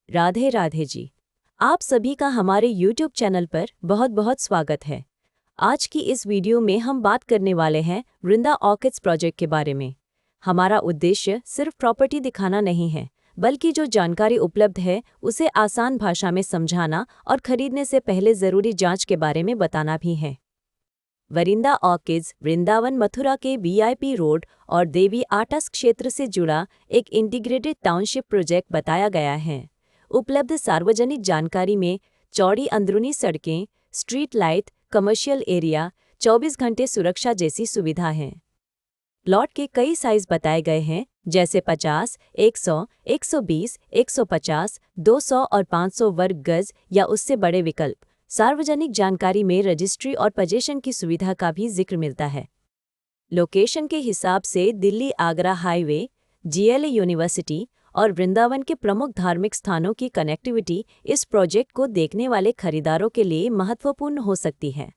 राधे राधे जी। आप सभी का हमारे YouTube चैनल पर बहुत बहुत स्वागत है। आज की इस वीडियो में हम बात करने वाले हैं वृंदा ऑर्किड्स प्रोजेक्ट के बारे में। हमारा उद्देश्य सिर्फ प्रॉपर्टी दिखाना नहीं है, बल्कि जो जानकारी उपलब्ध है उसे आसान भाषा में समझाना और खरीदने से पहले ज़रूरी जांच के बारे में बताना भी है। वरिंदा ऑर्किड्स वृंदावन मथुरा के VIP रोड और देवी आर्ट्स क्षेत्र से जुड़ा एक इंटीग्रेटेड टाउनशिप प्रोजेक्ट बताया गया है। उपलब्ध सार्वजनिक जानकारी में चौड़ी अंदरूनी सड़कें, स्ट्रीट लाइट, कमर्शियल एरिया, 24 घंटे सुरक्षा जैसी सुविधा हैं। प्लॉट के कई साइज बताए गए हैं, जैसे 50, 100, 120, 150, 200 और 500 वर्ग गज या उससे बड़े विकल्प। सार्वजनिक जानकारी में रजिस्ट्री और पोजीशन की सुविधा का भी जिक्र मिलता है। लोकेशन के हिसाब से Delhi Agra highway, GLA university और वृंदावन के प्रमुख धार्मिक स्थानों की कनेक्टिविटी इस प्रोजेक्ट को देखने वाले खरीदारों के लिए महत्वपूर्ण हो सकती है।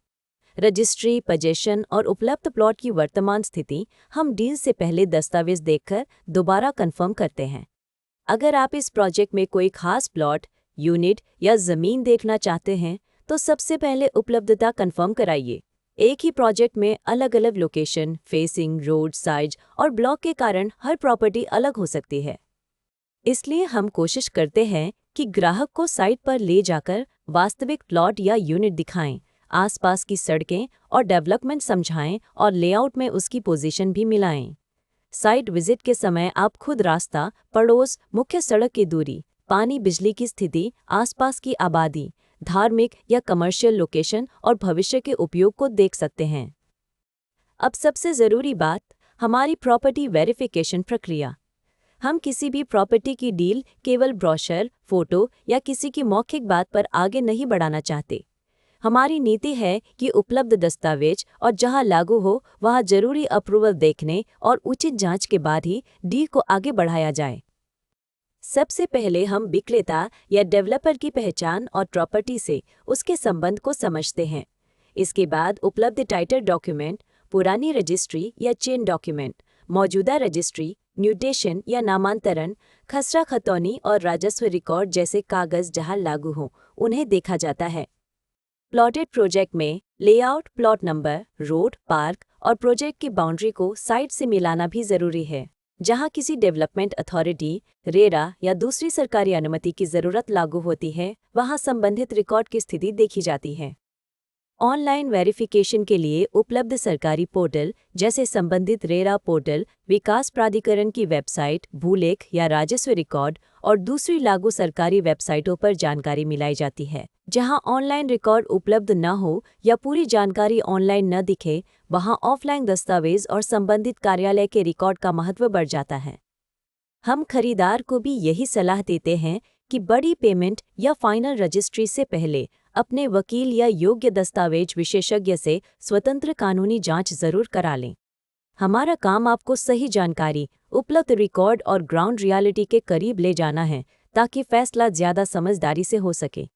रजिस्ट्री, पोजीशन और उपलब्ध प्लॉट की वर्तमान स्थिति हम डील से पहले दस्तावेज देखकर दोबारा कंफर्म करते हैं। अगर आप इस प्रोजेक्ट में कोई खास प्लॉट, यूनिट या ज़मीन देखना चाहते हैं तो सबसे पहले उपलब्धता कंफर्म कराइए। एक ही प्रोजेक्ट में अलग अलग लोकेशन, फेसिंग, रोड साइज और ब्लॉक के कारण हर प्रॉपर्टी अलग हो सकती है। इसलिए हम कोशिश करते हैं कि ग्राहक को साइट पर ले जाकर वास्तविक प्लॉट या यूनिट दिखाएं, आसपास की सड़कें और डेवलपमेंट समझाएं और लेआउट में उसकी पोजीशन भी मिलाएं। साइट विजिट के समय आप खुद रास्ता, पड़ोस, मुख्य सड़क की दूरी, पानी बिजली की स्थिति, आसपास की आबादी, धार्मिक या कमर्शियल लोकेशन और भविष्य के उपयोग को देख सकते हैं। अब सबसे ज़रूरी बात, हमारी प्रॉपर्टी वेरिफिकेशन प्रक्रिया। हम किसी भी प्रॉपर्टी की डील केवल ब्रोशर, फोटो या किसी की मौखिक बात पर आगे नहीं बढ़ाना चाहते। हमारी नीति है कि उपलब्ध दस्तावेज और जहां लागू हो वहां जरूरी अप्रूवल देखने और उचित जांच के बाद ही डील को आगे बढ़ाया जाए। सबसे पहले हम विक्रेता या डेवलपर की पहचान और प्रॉपर्टी से उसके संबंध को समझते हैं। इसके बाद उपलब्ध टाइटल डॉक्यूमेंट, पुरानी रजिस्ट्री या चेन डॉक्यूमेंट, मौजूदा रजिस्ट्री, म्यूटेशन या नामांतरण, खसरा खतौनी और राजस्व रिकॉर्ड जैसे कागज जहां लागू हों, उन्हें देखा जाता है। प्लॉटेड प्रोजेक्ट में layout, plot number, road, park और प्रोजेक्ट की बाउंड्री को साइट से मिलाना भी जरूरी है। जहां किसी डेवलपमेंट अथॉरिटी, रेरा या दूसरी सरकारी अनुमति की जरूरत लागू होती है, वहां संबंधित रिकॉर्ड की स्थिति देखी जाती है। ऑनलाइन वेरिफिकेशन के लिए उपलब्ध सरकारी पोर्टल जैसे संबंधित रेरा पोर्टल, विकास प्राधिकरण की वेबसाइट, भूलेख या राजस्व रिकॉर्ड और दूसरी लागू सरकारी वेबसाइटों पर जानकारी मिलाई जाती है। जहां ऑनलाइन रिकॉर्ड उपलब्ध न हो या पूरी जानकारी ऑनलाइन न दिखे, वहां ऑफलाइन दस्तावेज और संबंधित कार्यालय के रिकॉर्ड का महत्व बढ़ जाता है। हम खरीदार को भी यही सलाह देते हैं कि बड़ी पेमेंट या फाइनल रजिस्ट्री से पहले अपने वकील या योग्य दस्तावेज विशेषज्ञ से स्वतंत्र कानूनी जांच जरूर करा लें। हमारा काम आपको सही जानकारी, उपलब्ध रिकॉर्ड और ग्राउंड रियलिटी के करीब ले जाना है ताकि फैसला ज्यादा समझदारी से हो सके।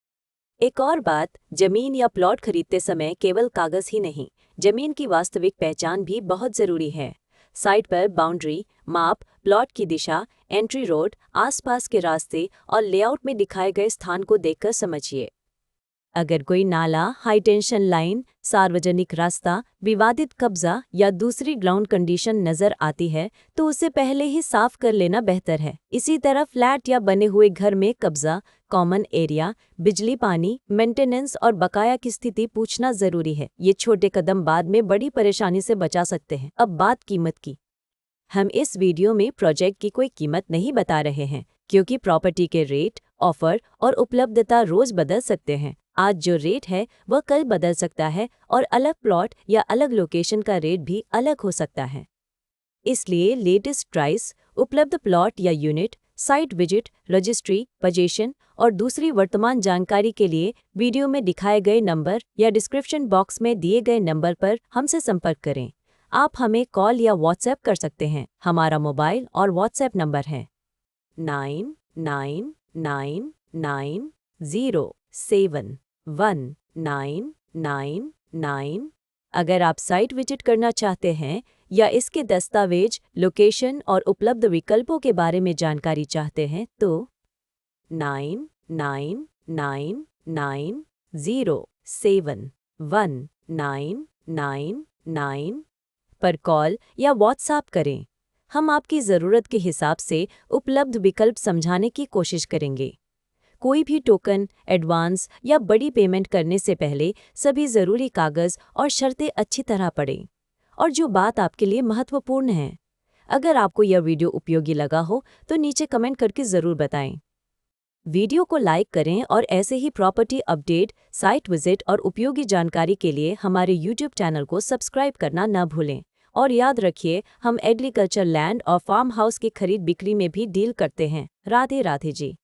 एक और बात, जमीन या प्लॉट खरीदते समय केवल कागज ही नहीं, जमीन की वास्तविक पहचान भी बहुत जरूरी है। साइट पर बाउंड्री, माप, प्लॉट की दिशा, एंट्री रोड, आसपास के रास्ते और लेआउट में दिखाए गए स्थान को देखकर समझिए। अगर कोई नाला, हाई टेंशन लाइन, सार्वजनिक रास्ता, विवादित कब्जा या दूसरी ग्राउंड कंडीशन नजर आती है तो उसे पहले ही साफ कर लेना बेहतर है। इसी तरह फ्लैट या बने हुए घर में कब्जा, कॉमन एरिया, बिजली पानी, मेंटेनेंस और बकाया की स्थिति पूछना जरूरी है। ये छोटे कदम बाद में बड़ी परेशानी से बचा सकते हैं। अब बात कीमत की। हम इस वीडियो में प्रोजेक्ट की कोई कीमत नहीं बता रहे हैं, क्योंकि प्रॉपर्टी के रेट, ऑफर और उपलब्धता रोज बदल सकते हैं। आज जो रेट है वह कल बदल सकता है और अलग प्लॉट या अलग लोकेशन का रेट भी अलग हो सकता है। इसलिए लेटेस्ट प्राइस, उपलब्ध प्लॉट या unit, site visit, registry, position और दूसरी वर्तमान जानकारी के लिए वीडियो में दिखाए गए नंबर या डिस्क्रिप्शन बॉक्स में दिए गए नंबर पर हमसे संपर्क करें। आप हमें कॉल या व्हाट्सएप कर सकते हैं। हमारा मोबाइल और व्हाट्सएप नंबर है 999990719999। अगर आप साइट विजिट करना चाहते हैं या इसके दस्तावेज, लोकेशन और उपलब्ध विकल्पों के बारे में जानकारी चाहते हैं तो 9999071999 पर कॉल या व्हाट्सएप करें। हम आपकी ज़रूरत के हिसाब से उपलब्ध विकल्प समझाने की कोशिश करेंगे। कोई भी टोकन, एडवांस या बड़ी पेमेंट करने से पहले सभी ज़रूरी कागज़ और शर्तें अच्छी तरह पढ़ें। और जो बात आपके लिए महत्वपूर्ण है, अगर आपको यह वीडियो उपयोगी लगा हो तो नीचे कमेंट करके ज़रूर बताएं। वीडियो को लाइक करें और ऐसे ही प्रॉपर्टी अपडेट, साइट विजिट और उपयोगी जानकारी के लिए हमारे यूट्यूब चैनल को सब्सक्राइब करना न भूलें। और याद रखिए, हम एग्रीकल्चर लैंड और फार्म हाउस की खरीद बिक्री में भी डील करते हैं। राधे राधे जी।